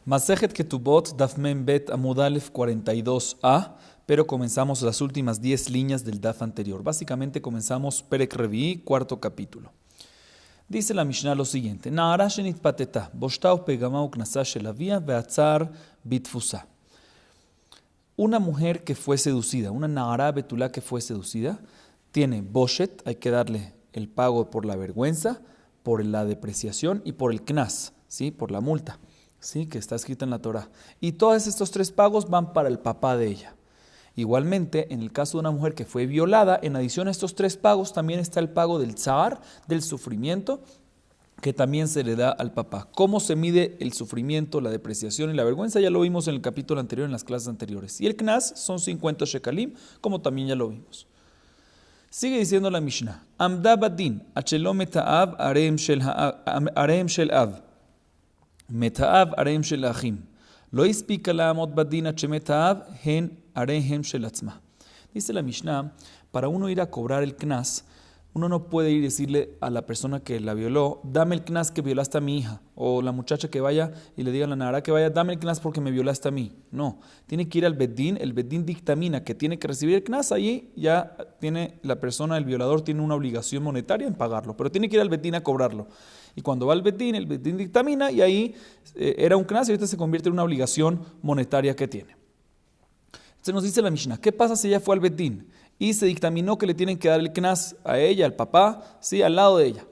Masejet Ketubot, Daf Mem Bet Amud Alef 42a, pero comenzamos las últimas 10 líneas del Daf anterior. Básicamente comenzamos Perek Revi'i, cuarto capítulo. Dice la Mishnah lo siguiente: Na'ara shenit pateta, boshta pegama uknasa shelavia ve'atzar bitfusa. Una mujer que fue seducida, una Na'ara betulá que fue seducida, tiene boshet, hay que darle el pago por la vergüenza, por la depreciación y por el knas, ¿sí? Por la multa, ¿sí? Que está escrita en la Torah. Y todos estos tres pagos van para el papá de ella. Igualmente, en el caso de una mujer que fue violada, en adición a estos tres pagos, también está el pago del tzar, del sufrimiento, que también se le da al papá. ¿Cómo se mide el sufrimiento, la depreciación y la vergüenza? Ya lo vimos en el capítulo anterior, en las clases anteriores. Y el knas son 50 shekalim, como también ya lo vimos. Sigue diciendo la Mishnah: Amda badin, achelo meta'av areim shel av, meta'av areim shel achim. Lo ispika la'amot badin achemeta'av hen arehem shel atzma. Dice la Mishnah, para uno ir a cobrar el knas, uno no puede ir y decirle a la persona que la violó: dame el knas que violaste a mi hija. O la muchacha que vaya y le diga a la nahara que vaya: dame el knas porque me violaste a mí. No, tiene que ir al bedín. El bedín dictamina que tiene que recibir el knas. Allí ya tiene la persona, el violador, tiene una obligación monetaria en pagarlo, pero tiene que ir al bedín a cobrarlo. Y cuando va al bedín, el bedín dictamina y ahí era un knas y ahorita se convierte en una obligación monetaria que tiene. Entonces nos dice la Mishnah: ¿qué pasa si ella fue al bedín y se dictaminó que le tienen que dar el knas a ella, al papá, sí, al lado de ella?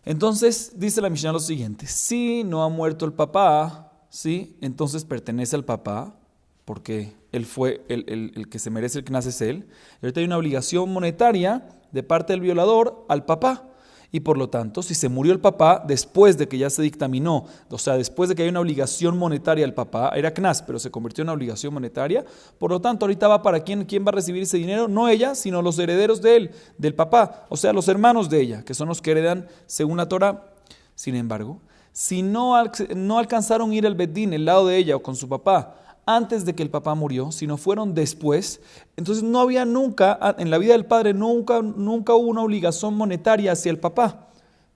Entonces dice la Mishnah lo siguiente: si no ha muerto el papá, sí, entonces pertenece al papá, porque él fue el que se merece el knas, es él. Y ahorita hay una obligación monetaria de parte del violador al papá. Y por lo tanto, si se murió el papá después de que ya se dictaminó, o sea, después de que hay una obligación monetaria al papá, era knas, pero se convirtió en una obligación monetaria, por lo tanto, ahorita va para quién va a recibir ese dinero, no ella, sino los herederos de él, del papá, o sea, los hermanos de ella, que son los que heredan según la Torah. Sin embargo, si no alcanzaron a ir al bedín, el lado de ella o con su papá, antes de que el papá murió, sino fueron después, entonces no había nunca, en la vida del padre, nunca hubo una obligación monetaria hacia el papá,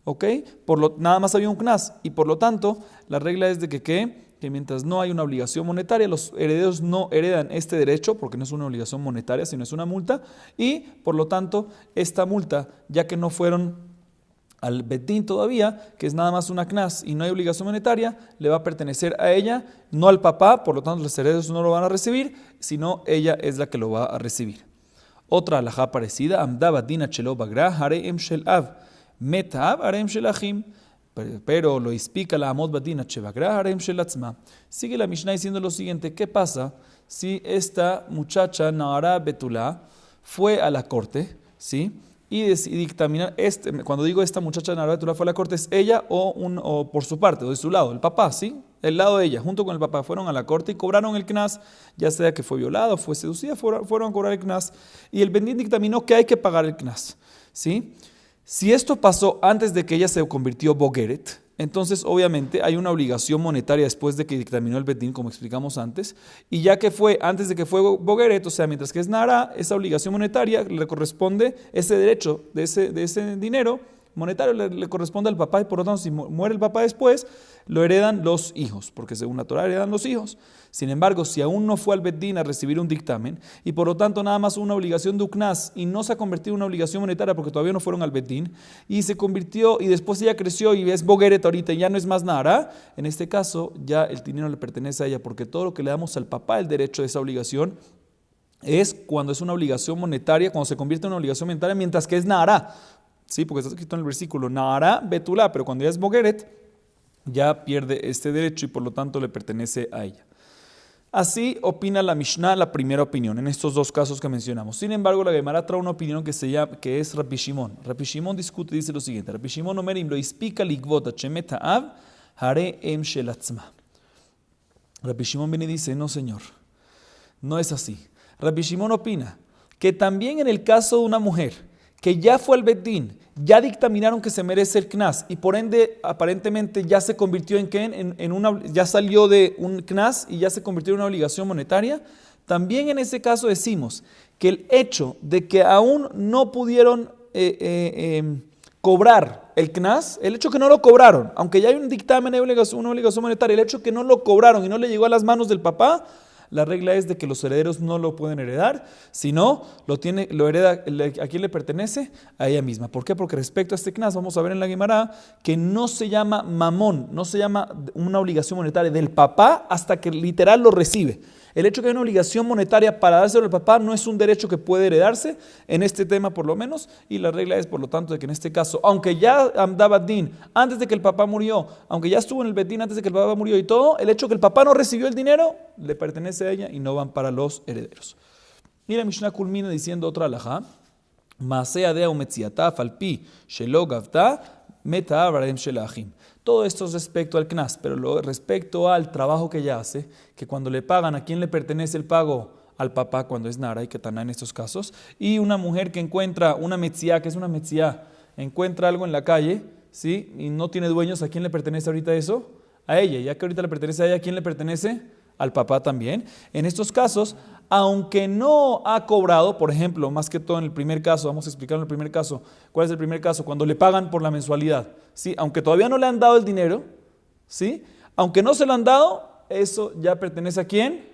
¿ok? Nada más había un knas, y por lo tanto, la regla es de que mientras no hay una obligación monetaria, los herederos no heredan este derecho, porque no es una obligación monetaria, sino es una multa, y por lo tanto, esta multa, ya que no fueron al bedín todavía, que es nada más una knas y no hay obligación monetaria, le va a pertenecer a ella, no al papá, por lo tanto los herederos no lo van a recibir, sino ella es la que lo va a recibir. Otra alajá parecida: Amda badin achelo bagra hareem shel av, meta'av hareem shel achim. Pero lo ispika la amot badin achebagra hareem shel atzma. Sigue la Mishnah diciendo lo siguiente: ¿qué pasa si esta muchacha Na'ara betulá fue a la corte, sí? Y dictaminar, cuando digo esta muchacha Na'ara betulá fue a la corte, es ella o por su parte, o de su lado, el papá, ¿sí? El lado de ella, junto con el papá, fueron a la corte y cobraron el knas, ya sea que fue violada o fue seducida, fueron a cobrar el knas, y el bedín dictaminó que hay que pagar el knas, ¿sí? Si esto pasó antes de que ella se convirtió bogeret, entonces obviamente hay una obligación monetaria después de que dictaminó el bedín, como explicamos antes, y ya que fue antes de que fue bogeret, o sea, mientras que es nara, esa obligación monetaria le corresponde, ese derecho de ese dinero monetario le corresponde al papá, y por lo tanto, si muere el papá después, lo heredan los hijos, porque según la Torah heredan los hijos. Sin embargo, si aún no fue al bedín a recibir un dictamen, y por lo tanto nada más una obligación de uknas, y no se ha convertido en una obligación monetaria porque todavía no fueron al bedín, y se convirtió, y después ella creció y es bogeret ahorita, y ya no es más nara, en este caso ya el dinero le pertenece a ella, porque todo lo que le damos al papá, el derecho de esa obligación, es cuando es una obligación monetaria, cuando se convierte en una obligación monetaria, mientras que es nara. Sí, porque está escrito en el versículo Na'ara betulá, pero cuando ya es bogeret, ya pierde este derecho y por lo tanto le pertenece a ella. Así opina la Mishnah, la primera opinión, en estos dos casos que mencionamos. Sin embargo, la Gemara trae una opinión que es Rabbi Shimon. Rabbi Shimon discute y dice lo siguiente: Rabbi Shimon omerim lo ispika ligvot shemet ha'av hareem shel atzma. Rabbi Shimon viene y dice: no, señor, no es así. Rabbi Shimon opina que también en el caso de una mujer que ya fue al bedín, ya dictaminaron que se merece el knas y por ende aparentemente ya se convirtió ya salió de un knas y ya se convirtió en una obligación monetaria, también en ese caso decimos que el hecho de que aún no pudieron cobrar el Knas, el hecho que no lo cobraron, aunque ya hay un dictamen, hay una obligación monetaria, el hecho que no lo cobraron y no le llegó a las manos del papá, la regla es de que los herederos no lo pueden heredar, sino lo hereda a quién le pertenece, a ella misma. ¿Por qué? Porque respecto a este Knas, vamos a ver en la Guemará que no se llama mamón, no se llama una obligación monetaria del papá hasta que literal lo recibe. El hecho que hay una obligación monetaria para dárselo al papá no es un derecho que puede heredarse, en este tema por lo menos, y la regla es por lo tanto de que en este caso, aunque ya andaba Din antes de que el papá murió, aunque ya estuvo en el Bedín antes de que el papá murió y todo, el hecho que el papá no recibió el dinero, le pertenece a ella y no van para los herederos. Y la Mishnah culmina diciendo otra halajá, Maaseh adea umetziatá falpi shelo gavta meta abraham shelachim. Todo esto es respecto al Knas, pero respecto al trabajo que ella hace, que cuando le pagan, ¿a quién le pertenece el pago? Al papá cuando es Nara y Ketaná en estos casos. Y una mujer que encuentra una metziá, que es una metziá, encuentra algo en la calle, ¿sí? Y no tiene dueños, ¿a quién le pertenece ahorita eso? A ella. Ya que ahorita le pertenece a ella, ¿a quién le pertenece? Al papá también. En estos casos, aunque no ha cobrado, por ejemplo, más que todo en el primer caso, vamos a explicar en el primer caso, ¿cuál es el primer caso? Cuando le pagan por la mensualidad, ¿sí? Aunque todavía no le han dado el dinero, ¿sí? Aunque no se lo han dado, eso ya pertenece ¿a quién?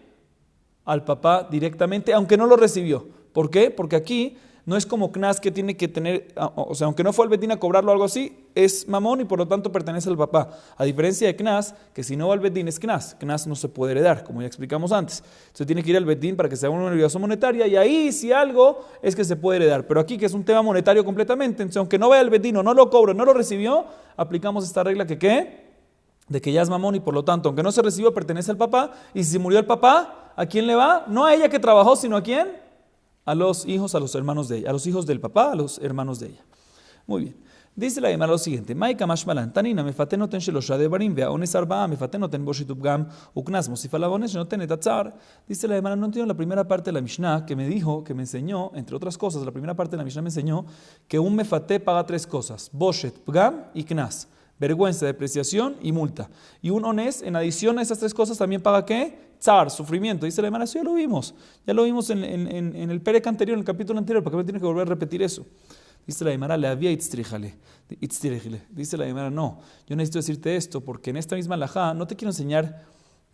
Al papá directamente, aunque no lo recibió. ¿Por qué? Porque aquí no es como Knas que tiene que tener, o sea, aunque no fue al Bedín a cobrarlo o algo así, es mamón y por lo tanto pertenece al papá. A diferencia de Knas, que si no va al Bedín es Knas. Knas no se puede heredar, como ya explicamos antes. Entonces tiene que ir al Bedín para que se haga una obligación monetaria y ahí si algo es que se puede heredar. Pero aquí que es un tema monetario completamente, entonces aunque no vaya al Bedín o no lo cobre, no lo recibió, aplicamos esta regla que ¿qué? De que ya es mamón y por lo tanto, aunque no se recibió, pertenece al papá. Y si murió el papá, ¿a quién le va? No a ella que trabajó, sino ¿a quién? A los hijos, a los hermanos de ella, a los hijos del papá, a los hermanos de ella. Muy bien. Dice la Gemara lo siguiente: Maika mashmalan tanina mefate noten shelosha devarim ve'aones arba'a mefate noten boshitub gam uknas mosif alabones noten etatzar. Dice la Gemara, no entiendo la primera parte de la Mishnah que me dijo, que me enseñó, entre otras cosas, la primera parte de la Mishnah me enseñó que un mefate paga tres cosas: boshet, pgam y knas. Vergüenza, depreciación y multa. Y un ones, en adición a esas tres cosas, también paga ¿qué? Tzar, sufrimiento. Dice la Gemara, sí, ya lo vimos en el perec anterior, en el capítulo anterior, ¿para qué me tiene que volver a repetir eso? Dice la Gemara, le había itztrijale. Dice la Gemara, no, yo necesito decirte esto, porque en esta misma alajá no te quiero enseñar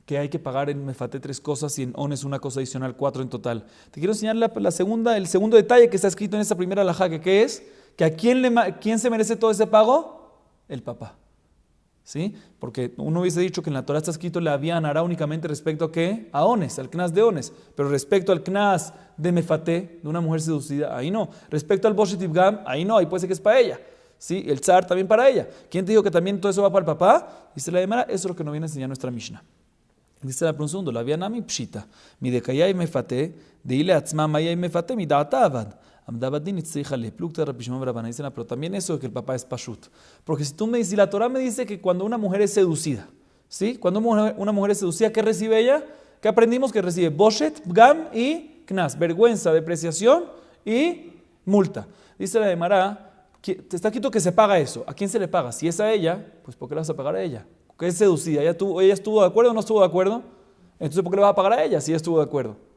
que hay que pagar en mefate tres cosas y en ones una cosa adicional, cuatro en total. Te quiero enseñar el segundo detalle que está escrito en esta primera alajá, que ¿qué es? Que ¿a quién se merece todo ese pago? El papá. ¿Sí? Porque uno hubiese dicho que en la Torah está escrito le habían hará únicamente respecto a ¿qué? A ones, al knas de ones. Pero respecto al knas de mefate, de una mujer seducida, ahí no. Respecto al boshet ibgam, ahí no, ahí puede ser que es para ella. ¿Sí? El tzar también para ella. ¿Quién te dijo que también todo eso va para el papá? Dice la Gemara, eso es lo que nos viene a enseñar nuestra Mishnah. Dice la segundo, la vianami pshita, mi de kayay mefate, de ile atzma mayay mefate, mi da'ata avad. Pero también eso de que el papá es pashut. Porque si la Torah me dice que cuando una mujer es seducida, ¿sí? Cuando una mujer es seducida, ¿qué recibe ella? ¿Qué aprendimos? Que recibe boshet, gam y knas, vergüenza, depreciación y multa. Dice la Gemara, te está escrito que se paga eso. ¿A quién se le paga? Si es a ella, pues ¿por qué le vas a pagar a ella? Porque es seducida. ¿Ella estuvo de acuerdo o no estuvo de acuerdo? Entonces ¿por qué le vas a pagar a ella si ella estuvo de acuerdo?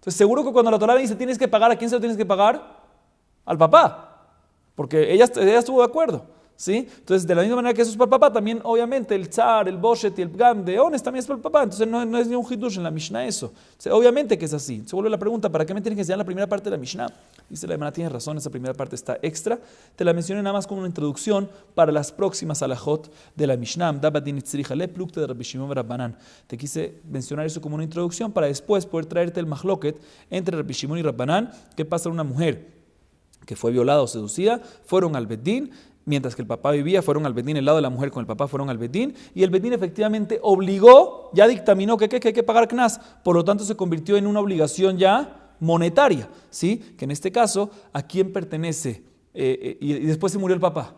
Entonces, seguro que cuando la Torah dice tienes que pagar, ¿a quién se lo tienes que pagar? Al papá, porque ella estuvo de acuerdo, ¿sí? Entonces, de la misma manera que eso es para el papá, también obviamente el tzar, el boshet y el pgam de ones también es para el papá. Entonces, no es ni un hidush en la Mishnah eso. Obviamente que es así. Se vuelve la pregunta, ¿para qué me tienes que enseñar la primera parte de la Mishnah? Dice la Gemara, tienes razón, esa primera parte está extra. Te la mencioné nada más como una introducción para las próximas alajot de la Mishnah. Te quise mencionar eso como una introducción para después poder traerte el mahloket entre Rabbi Shimon y Rabbanan. ¿Qué pasa a una mujer que fue violada o seducida? Fueron al Bedín, mientras que el papá vivía, fueron al Bedín, el lado de la mujer con el papá fueron al Bedín, y el Bedín efectivamente obligó, ya dictaminó que hay que pagar knas, por lo tanto se convirtió en una obligación ya monetaria, ¿sí? Que en este caso, ¿a quién pertenece? Y después se murió el papá.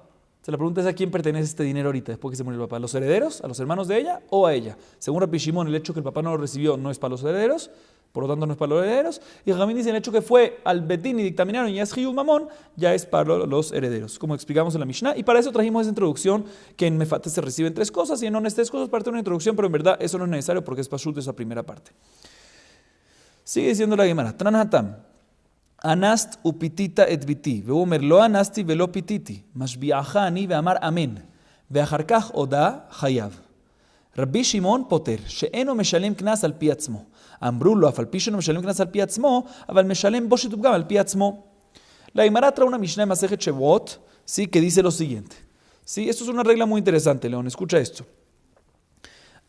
La pregunta es ¿a quién pertenece este dinero ahorita después que se murió el papá? ¿A los herederos? ¿A los hermanos de ella o a ella? Según Rabbi Shimon, el hecho que el papá no lo recibió no es para los herederos, por lo tanto no es para los herederos. Y Jamín dice el hecho que fue al Bedín y dictaminaron y ya es Hiyu Mamón, ya es para los herederos, como explicamos en la Mishnah. Y para eso trajimos esa introducción que en Mefate se reciben tres cosas y en Ones tres cosas para tener una introducción, pero en verdad eso no es necesario porque es Pashut esa primera parte. Sigue diciendo la Gemara, Tran Hatam. Anast upitita et biti. Veomer lo anasti velo pititi. Mashbiacha ani veamar amen. ואחר כך הודה חייב. רבי שמעון פוטר, שאינו משלם קנס על פי עצמו. אמרו לו, אף על פי שאינו משלם קנס על פי עצמו, אבל משלם בושת ופגם על פי עצמו. La Gemara trae una Mishnah en Masejet Shevuot, sí, que dice lo siguiente. Sí, esto es una regla muy interesante, León, escucha esto.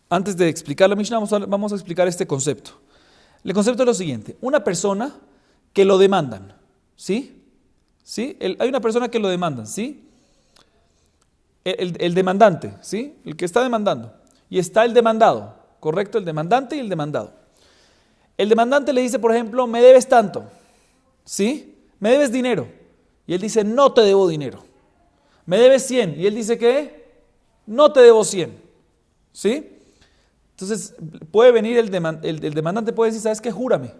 Antes de explicar la Mishnah, vamos a explicar este concepto. El concepto es lo siguiente. Una persona que lo demandan, ¿sí? ¿Sí? Hay una persona que lo demandan, ¿sí? El demandante, ¿sí? El que está demandando. Y está el demandado, ¿correcto? El demandante y el demandado. El demandante le dice, por ejemplo, me debes tanto, ¿sí? Me debes dinero. Y él dice, no te debo dinero. Me debes 100. Y él dice, ¿qué? No te debo 100, ¿sí? Entonces, puede venir el demandante, puede decir, ¿sabes qué? Júrame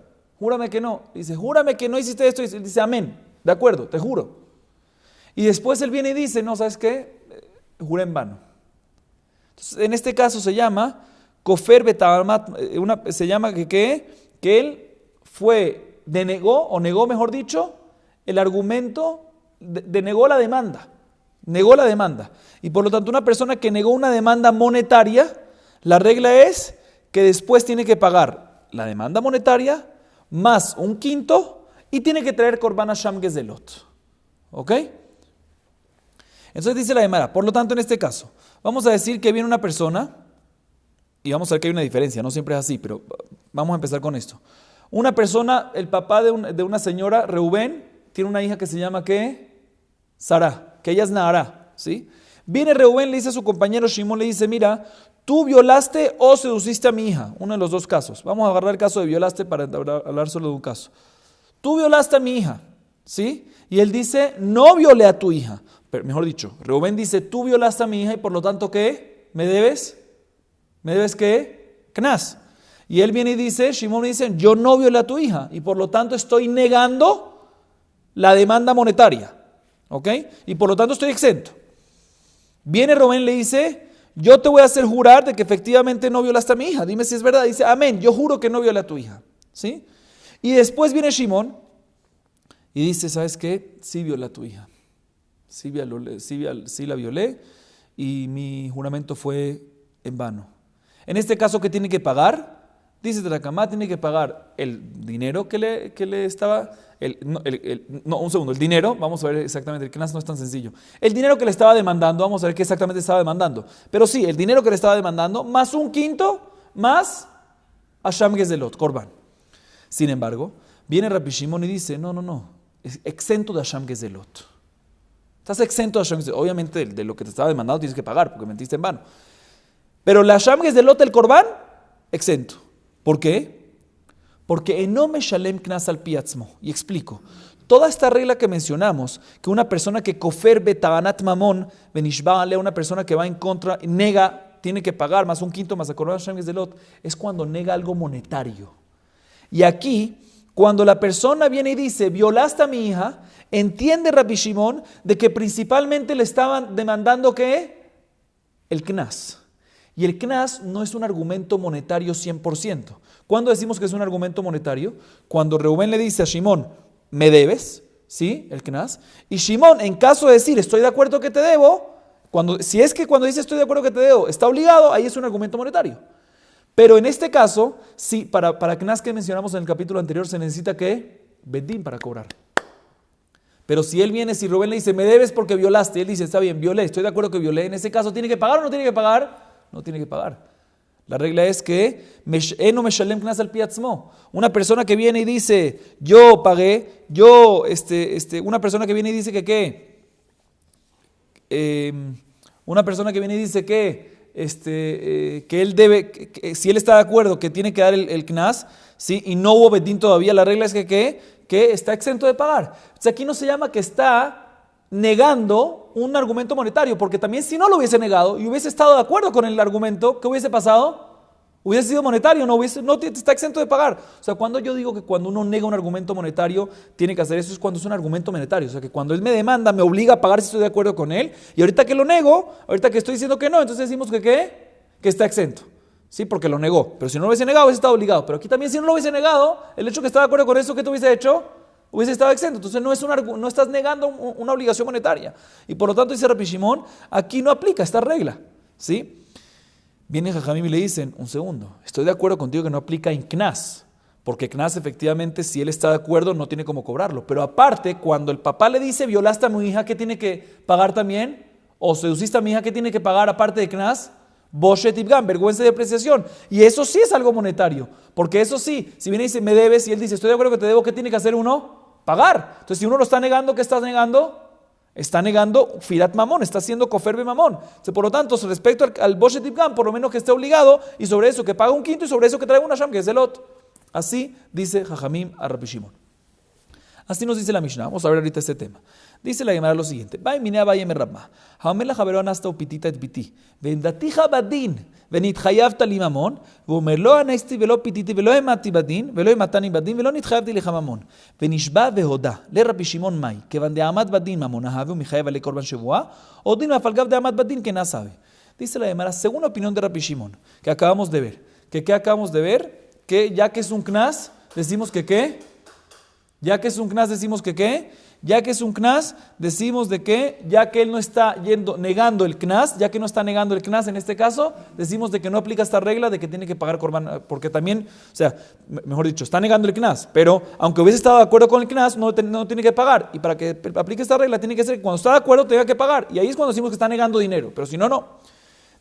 que no. Dice, júrame que no hiciste esto. Y él dice, amén, de acuerdo, te juro. Y después él viene y dice, no, ¿sabes qué? Juré en vano. Entonces, en este caso se llama Kofer Betamat, se llama que él negó, mejor dicho, el argumento, denegó la demanda. Negó la demanda. Y por lo tanto, una persona que negó una demanda monetaria, la regla es que después tiene que pagar la demanda monetaria más un quinto y tiene que traer Korban Hasham Gezelot. ¿Ok? Entonces dice la Gemara, por lo tanto en este caso, vamos a decir que viene una persona, y vamos a ver que hay una diferencia, no siempre es así, pero vamos a empezar con esto. Una persona, el papá de una señora, Reubén, tiene una hija que se llama ¿qué? Sara, que ella es Nahara, ¿sí? Viene Reubén, le dice a su compañero Shimón, le dice, mira, tú violaste o seduciste a mi hija, uno de los dos casos. Vamos a agarrar el caso de violaste para hablar solo de un caso. Tú violaste a mi hija, ¿sí? Y él dice, no violé a tu hija. Pero, mejor dicho, Reubén dice, tú violaste a mi hija y por lo tanto, ¿qué? ¿Me debes? ¿Me debes qué? Knas. Y él viene y dice, Shimón dice, yo no violé a tu hija y por lo tanto estoy negando la demanda monetaria. ¿Ok? Y por lo tanto estoy exento. Viene Reubén y le dice, yo te voy a hacer jurar de que efectivamente no violaste a mi hija. Dime si es verdad. Dice, amén, yo juro que no violé a tu hija. ¿Sí? Y después viene Shimón y dice, ¿sabes qué? Sí violé a tu hija. Sí la violé y mi juramento fue en vano. En este caso, ¿qué tiene que pagar? Dice Terakamá, tiene que pagar el dinero que le estaba... el dinero, vamos a ver exactamente, el Knas no es tan sencillo. El dinero que le estaba demandando, vamos a ver qué exactamente estaba demandando. Pero sí, el dinero que le estaba demandando, más un quinto, más Hasham Gezelot, Korban. Sin embargo, viene Rabbi Shimon y dice, no, es exento de Hasham Gezelot. Estás exento de Hasham Gezelot. Obviamente de lo que te estaba demandando tienes que pagar porque mentiste en vano. Pero la Hasham Gezelot, el Korban, exento. ¿Por qué? Porque eno meshalem knas al pi atzmo. Y explico. Toda esta regla que mencionamos, que una persona que kofer betabanat mamón, benishba ale, una persona que va en contra, nega, tiene que pagar más un quinto, más a Korban Hasham Gezelot, es cuando nega algo monetario. Y aquí, cuando la persona viene y dice, violaste a mi hija, entiende Rabbi Shimon de que principalmente le estaban demandando ¿qué? El Knas. Y el Knas no es un argumento monetario 100%. ¿Cuándo decimos que es un argumento monetario? Cuando Reubén le dice a Shimon, me debes, ¿sí? El Knas. Y Shimon, en caso de decir, estoy de acuerdo que te debo, si es que cuando dice estoy de acuerdo que te debo, está obligado, ahí es un argumento monetario. Pero en este caso, sí, para Knas que mencionamos en el capítulo anterior, se necesita ¿qué? Bedín para cobrar. Pero si él viene, si Rubén le dice, me debes porque violaste, y él dice, está bien, violé, estoy de acuerdo que violé, en ese caso, ¿tiene que pagar o no tiene que pagar? No tiene que pagar. La regla es que eno meshalem knas al pi atzmo. Una persona que viene y dice, yo pagué, una persona que viene y dice que una persona que viene y dice que él debe, si él está de acuerdo que tiene que dar el knas, ¿sí? Y no hubo bedín todavía, la regla es que está exento de pagar. O sea, aquí no se llama que está negando un argumento monetario, porque también si no lo hubiese negado y hubiese estado de acuerdo con el argumento, ¿qué hubiese pasado? Hubiese sido monetario, no está exento de pagar. O sea, cuando yo digo que cuando uno nega un argumento monetario, tiene que hacer eso, es cuando es un argumento monetario. O sea, que cuando él me demanda, me obliga a pagar si estoy de acuerdo con él, y ahorita que lo nego, ahorita que estoy diciendo que no, entonces decimos que está exento. Sí, porque lo negó. Pero si no lo hubiese negado, hubiese estado obligado. Pero aquí también si no lo hubiese negado, el hecho que estaba de acuerdo con eso, ¿qué te hubiese hecho? hubiese estado exento. Entonces no estás negando una obligación monetaria. Y por lo tanto, dice Rabbi Shimon, aquí no aplica esta regla. ¿Sí? Viene Jajamim y le dicen, un segundo, estoy de acuerdo contigo que no aplica en Knas, porque Knas efectivamente, si él está de acuerdo, no tiene cómo cobrarlo. Pero aparte, cuando el papá le dice, violaste a mi hija, ¿qué tiene que pagar también? O seduciste a mi hija, ¿qué tiene que pagar aparte de Knas? Boshet Ibgan, vergüenza y depreciación. Y eso sí es algo monetario, porque eso sí, si viene y dice, me debes, y él dice, estoy de acuerdo que te debo, ¿qué tiene que hacer uno? Pagar. Entonces, si uno lo está negando, ¿qué estás negando? Está negando Firat Mamón, está haciendo Koferbe Mamón. Por lo tanto, respecto al Boshet Ibgan, por lo menos que esté obligado, y sobre eso que paga un quinto, y sobre eso que traiga una Sham, que es el otro. Así dice Jajamim a Rabbi Shimon. Así nos dice la Mishnah. Vamos a ver ahorita este tema. Dice la Gemara lo siguiente: Vai minea vaya me Rabma. Haomer la javerón hasta upitita et biti. Vendatija badin. ונתחייבת לי ממון, ואומר לא אנסתי ולא פיתיתי ולא המתי בדין, ולא המתני בדין, ולא נתחייבתי לך ממון. ונשבע והודה לרבי שמעון מאי, כיוון דעמד בדין ממון אהבה ומחייב עלי קורבן שבועה, או דין ואף על גב דעמד בדין que sabe. Dice la Gemara, según la opinión de Rabbi Shimon, que acabamos de ver, ¿qué acabamos de ver? Que ya que es un knas, decimos que ¿qué? Ya que es un knas, decimos que ¿qué? Ya que es un knas, decimos de que, ya que él no está negando el knas, ya que no está negando el knas en este caso, decimos de que no aplica esta regla de que tiene que pagar korban, porque también, o sea, mejor dicho, está negando el knas, pero aunque hubiese estado de acuerdo con el knas, no tiene que pagar. Y para que aplique esta regla, tiene que ser que cuando está de acuerdo, tenga que pagar. Y ahí es cuando decimos que está negando dinero, pero si no, no.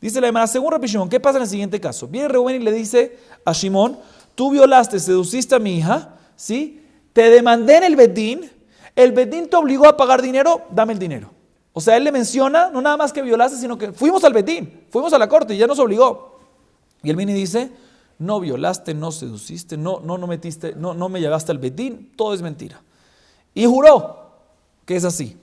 Dice la Gemara, según Rabbi Shimon, ¿qué pasa en el siguiente caso? Viene Reuben y le dice a Shimon, tú violaste, seduciste a mi hija, ¿sí? Te demandé en el Bedín. El Bedín te obligó a pagar dinero, dame el dinero. O sea, él le menciona, no nada más que violaste, sino que fuimos al Bedín, fuimos a la corte y ya nos obligó. Y él viene y dice, no violaste, no seduciste, no metiste, no me llevaste al Bedín, todo es mentira. Y juró que es así.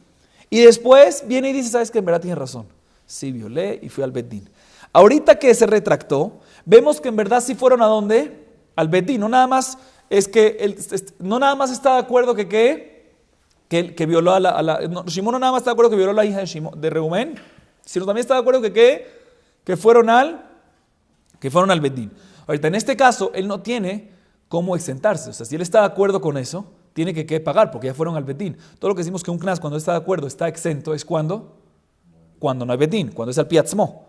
Y después viene y dice, ¿sabes qué? En verdad tienes razón. Sí, violé y fui al Bedín. Ahorita que se retractó, vemos que en verdad sí fueron a dónde? Al Bedín. No nada más es que no nada más está de acuerdo que violó a la Shimon no nada más está de acuerdo que violó a la hija de Reuben, sino también está de acuerdo que fueron al Bedín. Ahorita en este caso él no tiene cómo exentarse, o sea, si él está de acuerdo con eso, tiene que pagar porque ya fueron al Bedín. Todo lo que decimos que un knas cuando está de acuerdo está exento es cuando no hay Bedín, cuando es al piatzmo.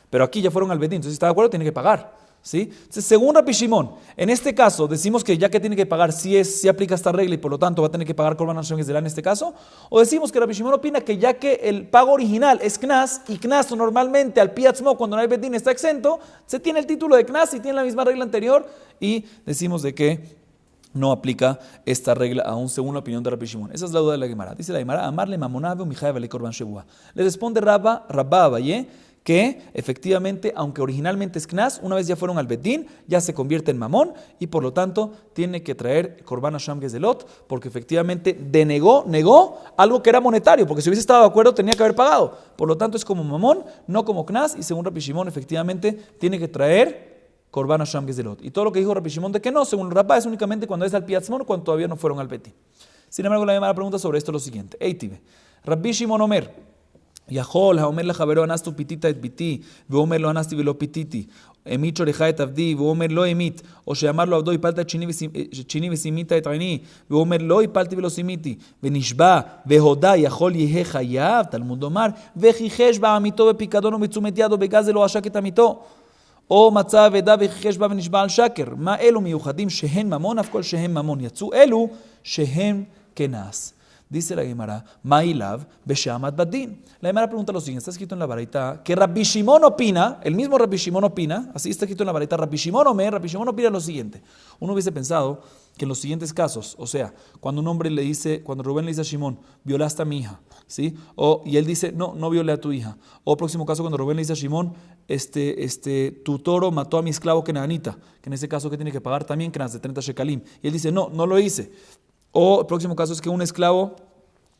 Pero aquí ya fueron al Bedín, entonces si está de acuerdo tiene que pagar. ¿Sí? Entonces, según Rabbi Shimon, en este caso decimos que ya que tiene que pagar si aplica esta regla y por lo tanto va a tener que pagar Korban Hashem Gezerah en este caso, o decimos que Rabbi Shimon opina que ya que el pago original es Knas y Knas normalmente al Piatzmo cuando no hay Bedín está exento, se tiene el título de Knas y tiene la misma regla anterior y decimos de que no aplica esta regla aún según la opinión de Rabbi Shimon. Esa es la duda de la Gemara. Dice la Gemara, amarle mamonabe mijaev ale korban shebua. Le responde Rabba Abaye que efectivamente, aunque originalmente es Knas, una vez ya fueron al Bedín, ya se convierte en mamón y por lo tanto tiene que traer Korban Hashem Gezelot porque efectivamente negó algo que era monetario, porque si hubiese estado de acuerdo tenía que haber pagado. Por lo tanto es como mamón, no como Knas y según Rabbi Shimon efectivamente tiene que traer Korban Hashem Gezelot. Y todo lo que dijo Rabbi Shimon de que no, según Rabba, es únicamente cuando es al Piatzmon, cuando todavía no fueron al Bedín. Sin embargo, la llamada pregunta sobre esto es lo siguiente. Eitibe, Rabbi Shimon Omer, יכול האומר לחברו אנסתו פיתית את ביתי ואומר לו אנסתי ולא פיתיתי המית שורך את עבדי ואומר לא המית או שאמר לו עבדו הפלת את שני וסימית את עיני ואומר לא הפלתי ולא סימיתי ונשבע והודה יכול יהיה חייב תלמוד לומר וכיחש בעמיתו בפיקדון ובתשומת יד או בגזל או עשק את עמיתו או מצא אבדה וכיחש בה ונשבע על שקר מה אלו מיוחדים שהן ממון אף כל שהן ממון יצאו אלו שהן כנעש. Dice la Gemara, Ma'ilav Beshamat Badin. La Gemara pregunta lo siguiente, está escrito en la Baraita que Rabbi Shimon opina, el mismo Rabbi Shimon opina, así está escrito en la Baraita, Rabbi Shimon opina lo siguiente. Uno hubiese pensado que en los siguientes casos, o sea, cuando Rubén le dice a Shimon, violaste a mi hija, ¿sí? Y él dice, no violé a tu hija. O próximo caso, cuando Rubén le dice a Shimon, tu toro mató a mi esclavo Kenaanita, que en ese caso que tiene que pagar también Kenas de 30 shekalim. Y él dice, no lo hice. O el próximo caso es que un esclavo,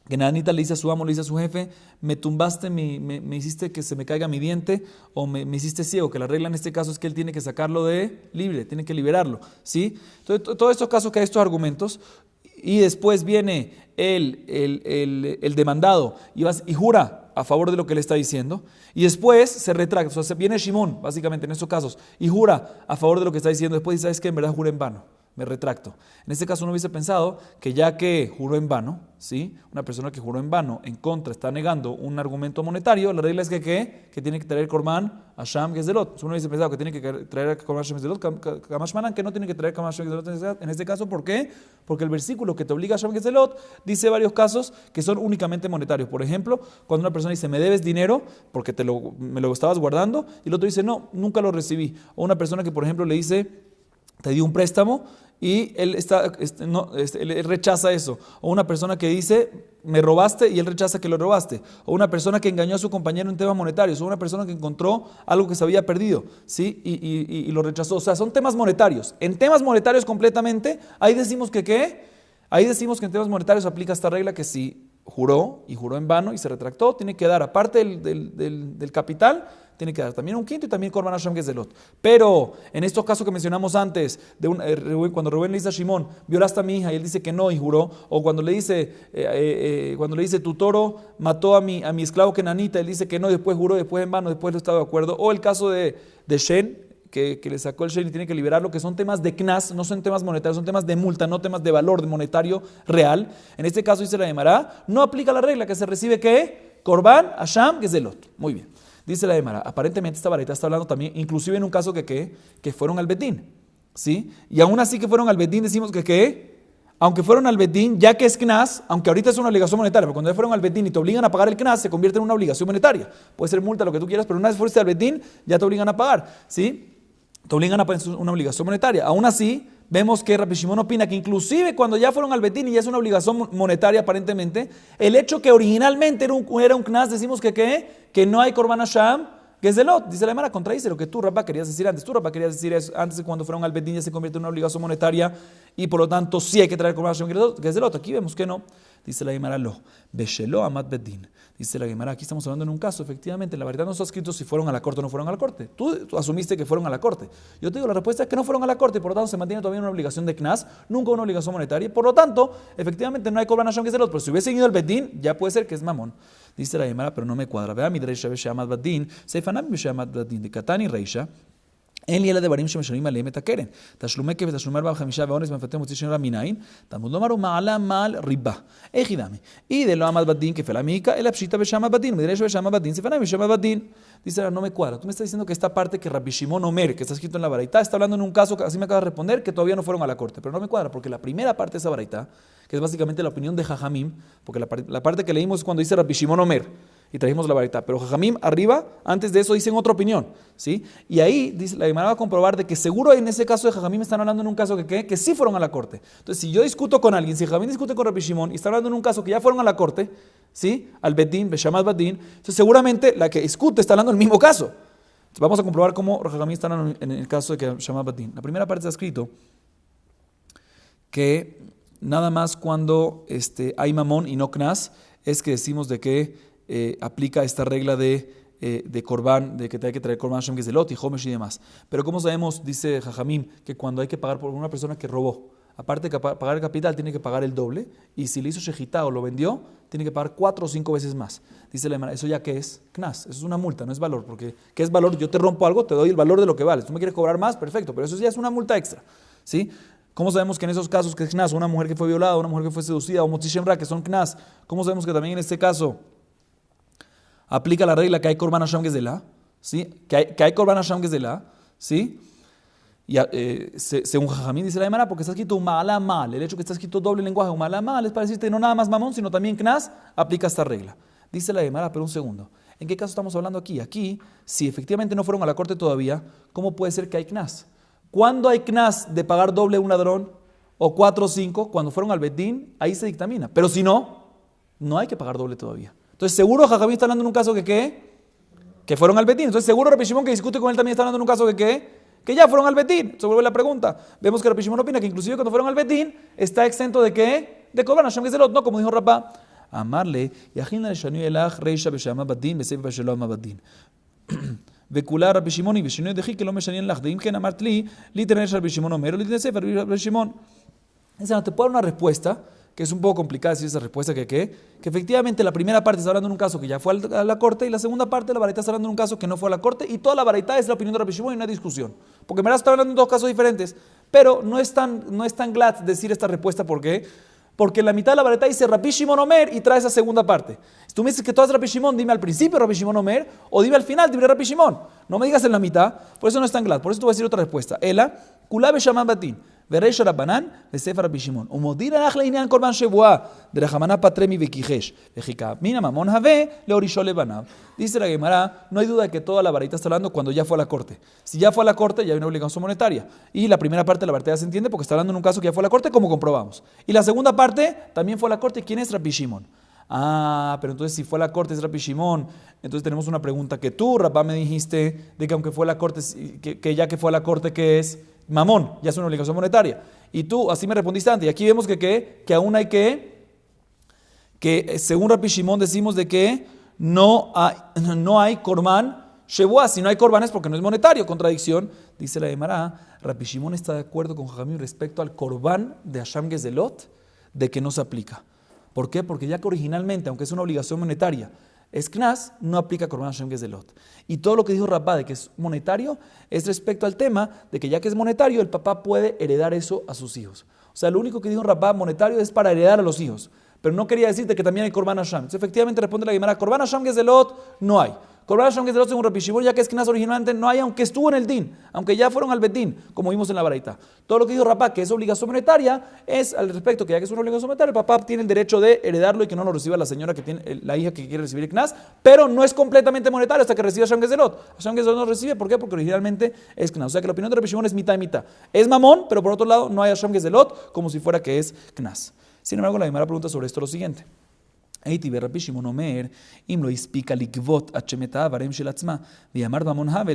que Kenaanita le dice a su amo, le dice a su jefe, me tumbaste, me hiciste que se me caiga mi diente, o me hiciste ciego, que la regla en este caso es que él tiene que sacarlo de libre, tiene que liberarlo, ¿sí? Entonces, todos estos casos que hay estos argumentos, y después viene el demandado y jura a favor de lo que le está diciendo, y después se retracta, o sea, viene Shimon, básicamente en estos casos, y jura a favor de lo que está diciendo, después dice, ¿sabes qué? En verdad jura en vano. me retracto. En este caso uno hubiese pensado que ya que juró en vano, ¿sí? Una persona que juró en vano en contra está negando un argumento monetario, la regla es que ¿qué? Que tiene que traer Korban Asham Gezelot. Uno hubiese pensado que tiene que traer Korban Asham Gezelot, Kamashmanan que no tiene que traer Korban Asham Gezelot en este caso. ¿Por qué? Porque el versículo que te obliga a Asham Gezelot dice varios casos que son únicamente monetarios. Por ejemplo, cuando una persona dice, me debes dinero porque me lo estabas guardando, y el otro dice, no, nunca lo recibí. O una persona que, por ejemplo, le dice, te dio un préstamo y él él rechaza eso. O una persona que dice, me robaste, y él rechaza que lo robaste. O una persona que engañó a su compañero en temas monetarios. O una persona que encontró algo que se había perdido, ¿sí? Y lo rechazó. O sea, son temas monetarios. En temas monetarios completamente, ahí decimos que ¿qué? Ahí decimos que en temas monetarios aplica esta regla que si juró y juró en vano y se retractó, tiene que dar, aparte del capital, tiene que dar también un quinto y también Korban Asham Gezelot. Pero en estos casos que mencionamos antes, cuando Rubén le dice a Shimón, violaste a mi hija, y él dice que no y juró, o cuando le dice, tu toro mató a mi esclavo Kenanita, él dice que no y después juró, después en vano, después no estaba de acuerdo, o el caso de Shen, que le sacó el Shen y tiene que liberarlo, que son temas de Knas, no son temas monetarios, son temas de multa, no temas de valor monetario real. En este caso dice la Gemara, no aplica la regla que se recibe ¿qué? Korban Asham Gezelot. Muy bien. Dice la Gemara, aparentemente esta baraita está hablando también, inclusive en un caso que fueron al Betín, ¿sí? Y aún así que fueron al Betín decimos que ¿qué? Aunque fueron al Betín, ya que es Knas, aunque ahorita es una obligación monetaria, pero cuando ya fueron al Betín y te obligan a pagar el Knas, se convierte en una obligación monetaria. Puede ser multa, lo que tú quieras, pero una vez fuiste al Betín, ya te obligan a pagar, ¿sí? Te obligan a pagar una obligación monetaria. Aún así, vemos que Rabbi Shimon opina que inclusive cuando ya fueron al Betín y ya es una obligación monetaria aparentemente, el hecho que originalmente era un Knas, decimos que no hay Korban Asham Gezelot. Dice la Gemara, contradice lo que tú, Rabba, querías decir antes. Tú, Rabba, querías decir eso antes de cuando fueron al Betín ya se convierte en una obligación monetaria y por lo tanto sí hay que traer Korban Asham Gezelot. Aquí vemos que no. Dice la Gemara, lo. Beshelo Amad Betín. Dice la Gemara, aquí estamos hablando en un caso, efectivamente, la verdad no está escrito si fueron a la corte o no fueron a la corte. Tú asumiste que fueron a la corte. Yo te digo, la respuesta es que no fueron a la corte, por lo tanto se mantiene todavía una obligación de Knas, nunca una obligación monetaria, por lo tanto, efectivamente no hay Korban Asham Gezelot, pero si hubiese ido al Betín, ya puede ser que es mamón. Dice la Gemara, pero no me cuadra. Vea, Midreisha Beshamad Badin, Seifanam Beshamad Badin, de Katani Reisha. אין לי אלא דברים שמשלמים עליהם את הקרן. תשלומי כפל, תשלומי 45 ועונש מפתה מוציא שני רע מנין, תלמוד לומר ומעלה מעל ריבה. איך ידעמי? אידה לא עמד בדין כפלה מעיקה, אלא פשיטה בשמה בדין. מדרש בשמה בדין, ספניים בשמה בדין. Dice, no me cuadra. Tú me estás diciendo que esta parte que Rabbi Shimon Omer, que está escrito en la baraita, está hablando en un caso, así me acaba de responder, que todavía no fueron a la corte. Pero no me cuadra, porque la primera parte de esa baraita, que es básicamente la opinión de Jajamim, porque la parte que leímos es cuando dice Rabbi Shimon Omer, y trajimos la baraita, pero Jajamim arriba, antes de eso dicen otra opinión, ¿sí? Y ahí dice, la Gemara va a comprobar de que seguro en ese caso de Jajamim están hablando en un caso que sí fueron a la corte. Entonces, si yo discuto con alguien, si Jajamim discute con Rabbi Shimon y está hablando en un caso que ya fueron a la corte, ¿sí? Al Betín, Beshamad Badin, entonces seguramente la que discute está hablando en el mismo caso. Entonces, vamos a comprobar cómo Jajamim está hablando en el caso de que Beshamad Badin. La primera parte está escrito que nada más cuando hay mamón y no Knas, es que decimos de que aplica esta regla de Korban, de que te hay que traer Korban Hashem Gezelot y Homesh y demás. Pero como sabemos, dice Jajamim, que cuando hay que pagar por una persona que robó, aparte de pagar el capital, tiene que pagar el doble, y si le hizo shejitá o lo vendió, tiene que pagar 4 o 5 veces más. Dice la Gemara, eso ya que es Knas, eso es una multa, no es valor, porque ¿qué es valor? Yo te rompo algo, te doy el valor de lo que vale. Tú me quieres cobrar más, perfecto, pero eso ya es una multa extra, ¿sí? ¿Cómo sabemos que en esos casos que es Knas, una mujer que fue violada, una mujer que fue seducida, o Motzi Shemra, que son Knas, cómo sabemos que también en este caso aplica la regla que hay Korban Hashem Gezelá, ¿sí? Que hay Korban Hashem Gezelá, ¿sí? Y según Jajamín dice la Gemara, porque está escrito Ma'ala Mal, el hecho que está escrito doble lenguaje, Ma'ala Mal, es para decirte no nada más mamón, sino también Knas, aplica esta regla. Dice la Gemara, pero un segundo, ¿en qué caso estamos hablando aquí? Aquí, si efectivamente no fueron a la corte todavía, ¿cómo puede ser que hay Knas? ¿Cuándo hay Knas de pagar doble a un ladrón? O 4 o 5, cuando fueron al Betín, ahí se dictamina. Pero si no, no hay que pagar doble todavía. Entonces, seguro Jajamín está hablando en un caso que fueron al Betín. Entonces, seguro Rabbi Shimon que discute con él también está hablando en un caso que ya fueron al Betín. Se vuelve la pregunta. Vemos que Rabbi Shimon opina que inclusive cuando fueron al Betín está exento de ¿qué? De Korban Hashem Gezelot, no como dijo Rabba. Amarle, Yachin la Shanu Elach Reisha Beshama Badin Besef Beshalom Badin. וכולה רבי שמעון היא ושינוי דחי כי לא משנין לך, דאם כן אמרת לי, להתנש רבי שמעון אומר, או להתנסף רבי שמעון. Esa no te puedo dar una respuesta, que es un poco complicada decir esa respuesta, que efectivamente la primera parte está hablando en un caso que ya fue a la corte, y la segunda parte de la baraita está hablando en un caso que no fue a la corte, y toda la baraita es la opinión de Rabbi Shimon y no hay discusión. Porque en verdad está hablando en dos casos diferentes, Pero no es tan glad decir esta respuesta, ¿por qué? Porque en la mitad de la bareta dice Rabbi Shimon Omer y trae esa segunda parte. Si tú me dices que todo es Rabbi Shimon, dime al principio Rabbi Shimon Omer, o dime al final, dime Rabbi Shimon. No me digas en la mitad, por eso no es tan glad. Por eso te voy a decir otra respuesta. Ela, Kulabe Shaman Batin. וריש רבנן וספר רבי שמעון. ומודיע לך לעניין קורבן שבועה, דרחמנא פטרמי וקיחש, וכי כאמינא ממון הווה להורישו לבניו. Dice la Gemara, no hay duda de que toda la varita está hablando cuando ya fue a la corte. Si ya fue a la corte, ya hay una obligación monetaria. Y la primera parte de la varita ya se entiende porque está hablando en un caso que ya fue a la corte, como comprobamos. Y la segunda parte también fue a la corte. ¿Quién es Rabbi Shimon? Ah, pero entonces si fue a la corte es Rabbi Shimon. Entonces tenemos una pregunta que tú, Rabá, me dijiste de que aunque fue a la corte, que ya que fue a la corte, ¿qué es? Mamón, ya es una obligación monetaria. Y tú así me respondiste antes. Y aquí vemos que aún hay que según Rabbi Shimon decimos de que no hay korban shebuá. Si no hay korban es porque no es monetario. Contradicción. Dice la Gemara, Rabbi Shimon está de acuerdo con Jajamim respecto al korban de Hasham Gezelot, de que no se aplica. ¿Por qué? Porque ya que originalmente, aunque es una obligación monetaria, es Knas, no aplica Korban Hashem Gezelot. Y todo lo que dijo Rabá de que es monetario es respecto al tema de que ya que es monetario, el papá puede heredar eso a sus hijos. O sea, lo único que dijo Rabá monetario es para heredar a los hijos. Pero no quería decirte que también hay Korban Hashem. Entonces, efectivamente responde la Gemara, Korban Hashem Gezelot no hay. Korban Hashem Gezelot según Rabbi Shimon, ya que es Knas originalmente no hay, aunque estuvo en el din, aunque ya fueron al Betín, como vimos en la baraita. Todo lo que dijo Rabá, que es obligación monetaria, es al respecto, que ya que es una obligación monetaria, el papá tiene el derecho de heredarlo y que no lo reciba la señora que tiene, la hija que quiere recibir el Knas, pero no es completamente monetario hasta que reciba Hashem Gezelot. Hashem Gezelot no recibe, ¿por qué? Porque originalmente es Knas. O sea que la opinión de Rabbi Shimon es mitad y mitad. Es mamón, pero por otro lado no hay Hashem Gezelot como si fuera que es Knas. Sin embargo, la Gemara pregunta sobre esto lo siguiente. הייתי ברבי שמעון אומר, אם לא הספיקה לגבות עד שמתה האיברים של עצמה, והיא אמרת ממון הווה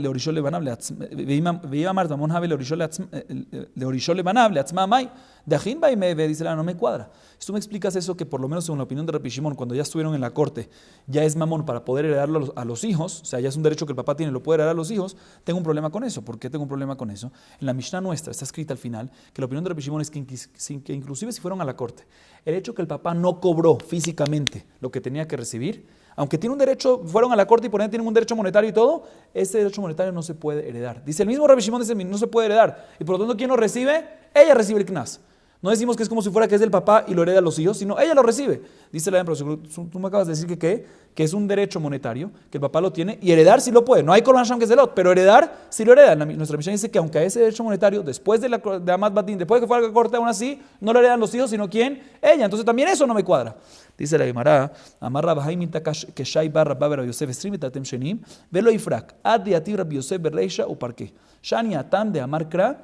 להורישו לבניו לעצמה מהי? דאחין בה ימי ודיce la no me cuadra. Si tú me explicas eso, que por lo menos según la opinión de Rabbi Shimon, cuando ya estuvieron en la corte, ya es mamón para poder heredarlo a los hijos, o sea, ya es un derecho que el papá tiene, lo puede heredar a los hijos, tengo un problema con eso. ¿Por qué tengo un problema con eso? En la Mishnah nuestra está escrita al final que la opinión de Rabbi Shimon es que inclusive si fueron a la corte, el hecho que el papá no cobró físicamente lo que tenía que recibir, aunque tiene un derecho, fueron a la corte y por ende tienen un derecho monetario y todo, ese derecho monetario no se puede heredar. Dice el mismo Rabbi Shimon, dice, no se puede heredar. Y por lo tanto, ¿quién lo recibe? Ella recibe el Knas. No decimos que es como si fuera que es del papá y lo hereda a los hijos, sino ella lo recibe. Dice la pero tú me acabas de decir que es un derecho monetario, que el papá lo tiene, y heredar sí lo puede. No hay Korban Hashem Gezelot, pero heredar sí lo hereda. Nuestra misión dice que aunque a ese derecho monetario, después de Amad Batin, después de que fue a la corte, aún así, no lo heredan los hijos, sino ¿quién? Ella. Entonces también eso no me cuadra. Dice la Gemara, Amar Rabba Haimita Keshai Bar Rabba Ber Yosef Estrim Tatem Shenim, Velo Ifrak, Ad Diativ Rabbi Yosef Berreisha Uparke, Shani Atam de Amar Kra,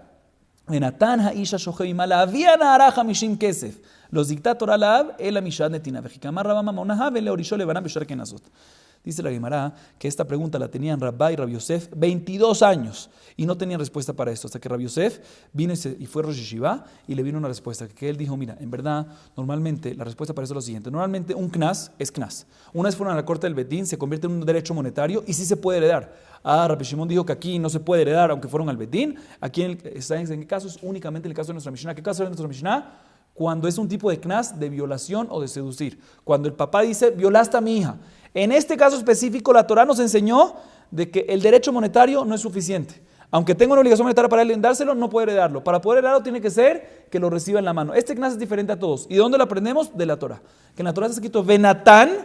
ונתן האיש השוכב עמה להביא הנערה 50 כסף. לא זיכתה תורה לאב, אלא משעת נתינה. וכי כאמר רבא ממונה הווה להורישו לבניו בשאר כן הזאת. Dice la Gemara que esta pregunta la tenían Rabá y Rabbi Yosef 22 años y no tenían respuesta para esto, hasta que Rabbi Yosef vino y fue Rosh Yeshiva y le vino una respuesta, que él dijo, mira, en verdad, normalmente, la respuesta para eso es lo siguiente, normalmente un Knas es Knas. Una vez fueron a la corte del Betín, se convierte en un derecho monetario y sí se puede heredar. Rabbi Shimon dijo que aquí no se puede heredar aunque fueron al Betín, aquí ¿saben en qué caso? Es únicamente en el caso de nuestra Mishnah. ¿Qué caso es nuestra Mishnah? Cuando es un tipo de Knas de violación o de seducir. Cuando el papá dice, violaste a mi hija. En este caso específico, la Torah nos enseñó de que el derecho monetario no es suficiente. Aunque tenga una obligación monetaria para él dárselo, no puede heredarlo. Para poder heredarlo tiene que ser que lo reciba en la mano. Este Knas es diferente a todos. ¿Y de dónde lo aprendemos? De la Torah. Que en la Torah está escrito, Venatán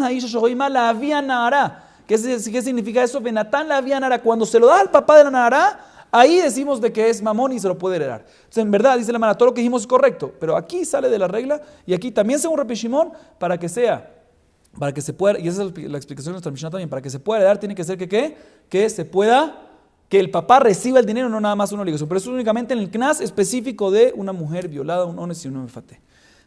haisha shohoima la avia nahara. ¿Qué significa eso? Venatán la avia nahara. Cuando se lo da al papá de la nahara, ahí decimos de que es mamón y se lo puede heredar. Entonces, en verdad, dice la Mara, todo lo que dijimos es correcto. Pero aquí sale de la regla y aquí también según Rabbi Shimon, para que se pueda, y esa es la explicación de nuestra Mishnah también, para que se pueda heredar tiene que ser que el papá reciba el dinero, no nada más una obligación. Pero eso es únicamente en el Knas específico de una mujer violada, un ones y un mefate.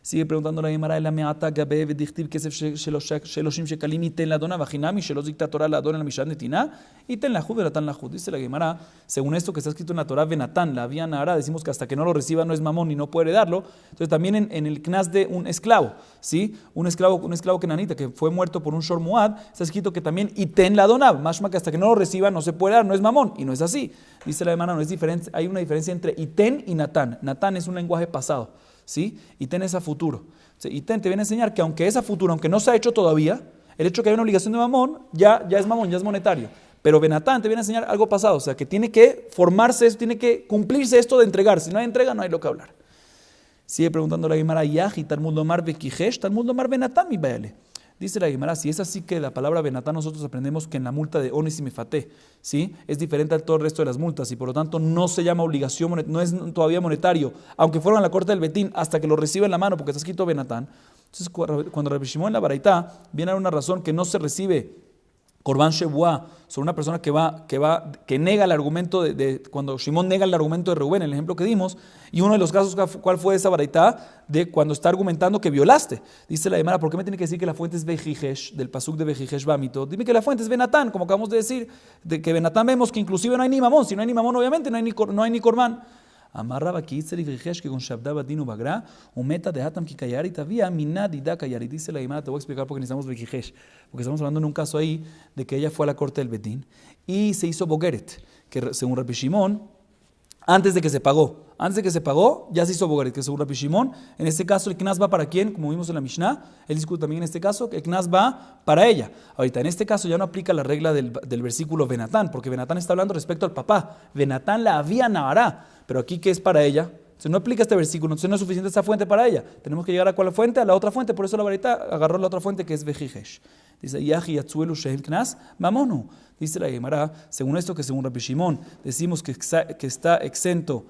Sigue preguntando la Gemara, la meata gabe vedichtiv kesef sheloshim shekalim iten la dona vajinami shelos dicta Torah la dona en la Mishnah netina iten la jud velatan la jud. Dice la Gemara, según esto que está escrito en la Torah, venatán la vía nahara, decimos que hasta que no lo reciba no es mamón y no puede heredarlo. Entonces también en el Knas de un esclavo, ¿sí? Un esclavo kenanita que fue muerto por un shor muad, está escrito que también iten la dona, mashma que hasta que no lo reciba no se puede heredar, no es mamón y no es así. Dice la Gemara, no es diferente, hay una diferencia entre iten y natán. Natán es un lenguaje pasado. ¿Sí? Iten es a futuro. Iten te viene a enseñar que aunque es a futuro, aunque no se ha hecho todavía, el hecho que hay una obligación de mamón, ya es mamón, ya es monetario. Pero Benatán te viene a enseñar algo pasado, o sea, que tiene que formarse eso, tiene que cumplirse esto de entregar. Si no hay entrega, no hay lo que hablar. Sigue preguntando la Gemara, Yahi, Talmud Lomar Bekijesh, Talmud Lomar Benatán, mi baile. Dice la Gemara, si es así que la palabra Benatán nosotros aprendemos que en la multa de Onis y Mefaté, ¿sí? Es diferente a todo el resto de las multas y por lo tanto no se llama obligación, no es todavía monetario, aunque fueron a la corte del Betín hasta que lo reciba en la mano porque está escrito Benatán. Entonces cuando Rabbi Shimon en la Baraitá viene a dar una razón que no se recibe Korban Shebuá sobre una persona que nega el argumento cuando Shimon nega el argumento de Reuben, el ejemplo que dimos, y uno de los casos, ¿cuál fue esa baraitá? De cuando está argumentando que violaste. Dice la Gemara, ¿por qué me tiene que decir que la fuente es Bejijesh, del pasuk de Bejijesh Bamito? Dime que la fuente es Benatán, como acabamos de decir, de que Benatán vemos que inclusive no hay ni mamón, si no hay ni mamón obviamente no hay ni Korban. Amarra Bakitzer y Bejijesh que con Shabda Badinu Bagra, Umeta de Hatam Kikayari Tavia, Minadida Kayari. Dice la Gemara, te voy a explicar por qué necesitamos Bejijesh, porque estamos hablando en un caso ahí de que ella fue a la corte del Betín y se hizo Bogeret, que según Rabbi Shimon, antes de que se pagó, ya se hizo Bogeret, que según Rabbi Shimon, en este caso el Knas va para quién, como vimos en la Mishnah, él discute también en este caso, que el Knas va para ella. Ahorita, en este caso ya no aplica la regla del versículo Benatán, porque Benatán está hablando respecto al papá, Benatán la había Nahará, pero aquí ¿qué es para ella? Entonces no aplica este versículo, entonces no es suficiente esa fuente para ella. Tenemos que llegar a cuál fuente, a la otra fuente, por eso la varita agarró la otra fuente que es Bejijesh. Dice, Yahi Yatzuelu Shehel Knas, Mamonu. Dice la Gemara, según esto que según Rabbi Shimon decimos que está exento,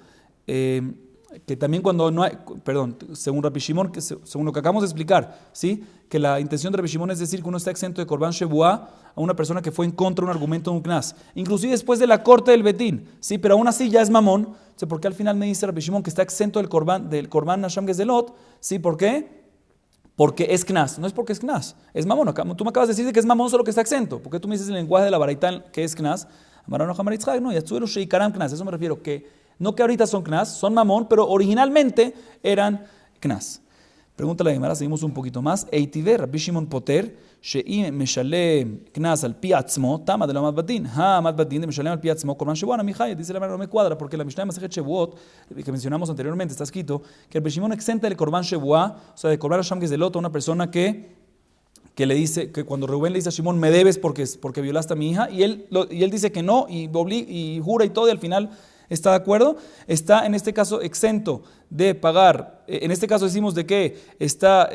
que también cuando no hay, perdón, según Rabbi Shimon, según lo que acabamos de explicar, ¿sí? Que la intención de Rabbi Shimon es decir que uno está exento de Korban Shebuá a una persona que fue en contra de un argumento de un Knas, inclusive después de la corte del Betín, ¿sí? Pero aún así ya es mamón. ¿Por qué al final me dice Rabbi Shimon que está exento del Korban Nasham Gezelot? ¿Sí? ¿Por qué? Porque es Knas, no es porque es Knas, es mamón. Tú me acabas de decir que es mamón solo que está exento. ¿Por qué tú me dices el lenguaje de la baraitán que es Knas? No, Yatzuelu Sheikaram Knas, eso me refiero, que no que ahorita son Knas, son mamón, pero originalmente eran Knas. Pregunta la Gemara, seguimos un poquito más. Eitiver, Rabbi Shimon Poter, She'im Meshalem Knas al pi atzmo, Tama de la Amad Badin, Ha Amad Badin de Meshalem al pi atzmo, Korban Shebuá, Amihai. Dice la Gemara, no me cuadra, porque la Mishnah de Masejet Shebuot, que mencionamos anteriormente, está escrito que el Rabbi Shimon exenta del Korban Shebuá, o sea, de Korban Hashem Gezelot, a una persona que le dice, que cuando Reuben le dice a Shimon, me debes porque violaste a mi hija, y él dice que no, y jura y todo, y al final está de acuerdo, está en este caso exento de pagar. En este caso decimos de que está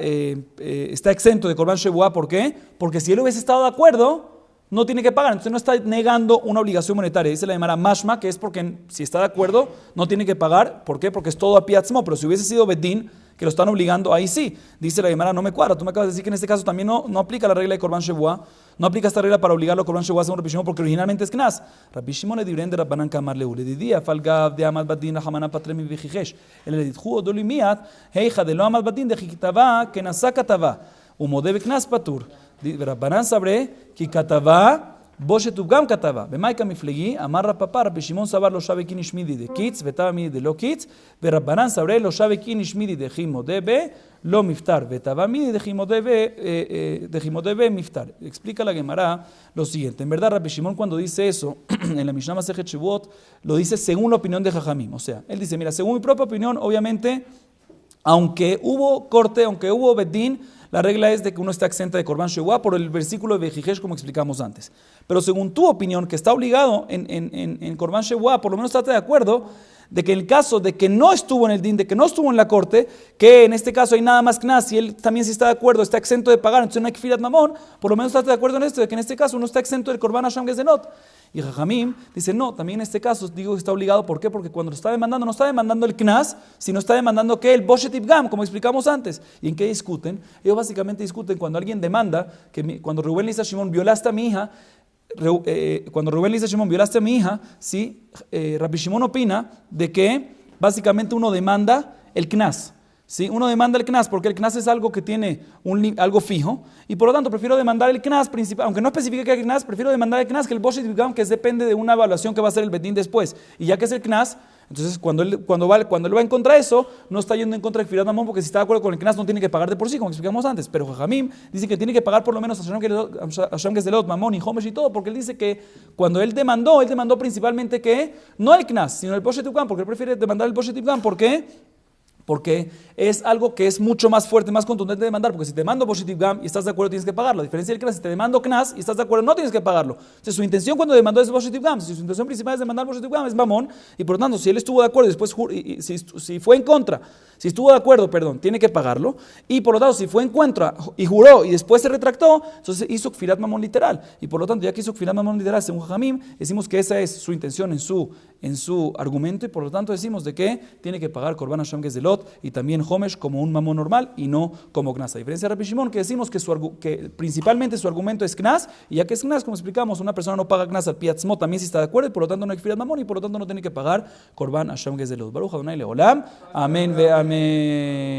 exento de Korban Shebuá. ¿Por qué? Porque si él hubiese estado de acuerdo, no tiene que pagar. Entonces no está negando una obligación monetaria. Dice la Gemara Mashma, que es porque si está de acuerdo, no tiene que pagar. ¿Por qué? Porque es todo a piatzmo. Pero si hubiese sido Bedín, que lo están obligando, ahí sí. Dice la Gemara, no me cuadra. Tú me acabas de decir que en este caso también no aplica la regla de Korban Shebuá. No aplica esta regla para obligarlo a Korban Shebuá según Rabbi Shimon, porque originalmente es Knas. Rabbi Shimon edibrén de Rabbanan kamar leule didía falgav de amad badin la hamana patremi vijijesh el edithu odolimiat heija de lo amad badin de jikitava que nasa katava umode Knas patur Rabbanan sabre ki katava Boshetubgam katava, Bemaika miflegi, amarra papá, Rabbi Shimon sabar lo shabe kin ishmidi de kitz, vetaba midi de lo kitz, Rabbanan sabre lo shabe kin ishmidi de jimodebe, lo miftar, vetaba midi de jimodebe miftar. Explica la Gemara lo siguiente. En verdad, Rabbi Shimon cuando dice eso, en la Mishnah Masejet Shebuot, lo dice según la opinión de Jajamim. O sea, él dice, mira, según mi propia opinión, obviamente, aunque hubo corte, aunque hubo bedín, la regla es de que uno está exenta de Korban Shebuá por el versículo de Bejijesh, como explicamos antes. Pero según tu opinión, que está obligado en Korban Shebuá, por lo menos estate de acuerdo de que en el caso de que no estuvo en el din, de que no estuvo en la corte, que en este caso hay nada más Knas, y él también sí está de acuerdo, está exento de pagar, entonces no hay Kfirat Mamón, por lo menos estate de acuerdo en esto, de que en este caso uno está exento del Korban Hashem Gezenot. Y Jajamim dice, no, también en este caso digo que está obligado, ¿por qué? Porque cuando lo está demandando, no está demandando el Knas, sino está demandando que el Boshet Ibgam, como explicamos antes. ¿Y en qué discuten? Ellos básicamente discuten cuando alguien demanda, cuando Reuben le dice a Shimon, violaste a mi hija, cuando Reuben le dice a Shimon, violaste a mi hija, ¿sí? Rabbi Shimon opina de que básicamente uno demanda el Knas. ¿Sí? Uno demanda el Knas porque el Knas es algo que tiene algo fijo y por lo tanto prefiero demandar el Knas principal, aunque no especifique que el Knas, prefiero demandar el Knas que el Boshet Ibgam, que depende de una evaluación que va a hacer el Bedín después. Y ya que es el Knas, entonces cuando él va en contra de eso, no está yendo en contra del Kfirat Mamón, porque si está de acuerdo con el Knas no tiene que pagar de por sí, como explicamos antes. Pero Jajamim dice que tiene que pagar por lo menos a Hashem Gezelot, Mamón y Homesh y todo, porque él dice que cuando él demandó principalmente que no el Knas, sino el Boshet Ibgam, porque él prefiere demandar el Boshet Ibgam. ¿Por qué? Porque es algo que es mucho más fuerte, más contundente de demandar. Porque si te demando Positive Gam y estás de acuerdo, tienes que pagarlo. A diferencia del Knas, si te demando Knas y estás de acuerdo, no tienes que pagarlo. Entonces, su intención cuando demandó es Positive Gam. Si su intención principal es demandar Positive Gam, es mamón. Y por lo tanto, si él estuvo de acuerdo y después, si fue en contra, si estuvo de acuerdo, perdón, tiene que pagarlo. Y por lo tanto, si fue en contra y juró y después se retractó, entonces hizo Kfirat Mamón literal. Y por lo tanto, ya que hizo Kfirat Mamón literal, según Jajamim, decimos que esa es su intención en su argumento. Y por lo tanto, decimos de que tiene que pagar Korban Hashem Gezelot y también Homesh como un mamón normal y no como Knas. A diferencia de Rabbi Shimon, que decimos que principalmente su argumento es Knas, y ya que es Knas, como explicamos, una persona no paga Knas al Piatzmo también si está de acuerdo, y por lo tanto no hay Kfirat Mamón, y por lo tanto no tiene que pagar Korban Hashem Gezelot. Baruch Adonai Leolam. Amén ve amén.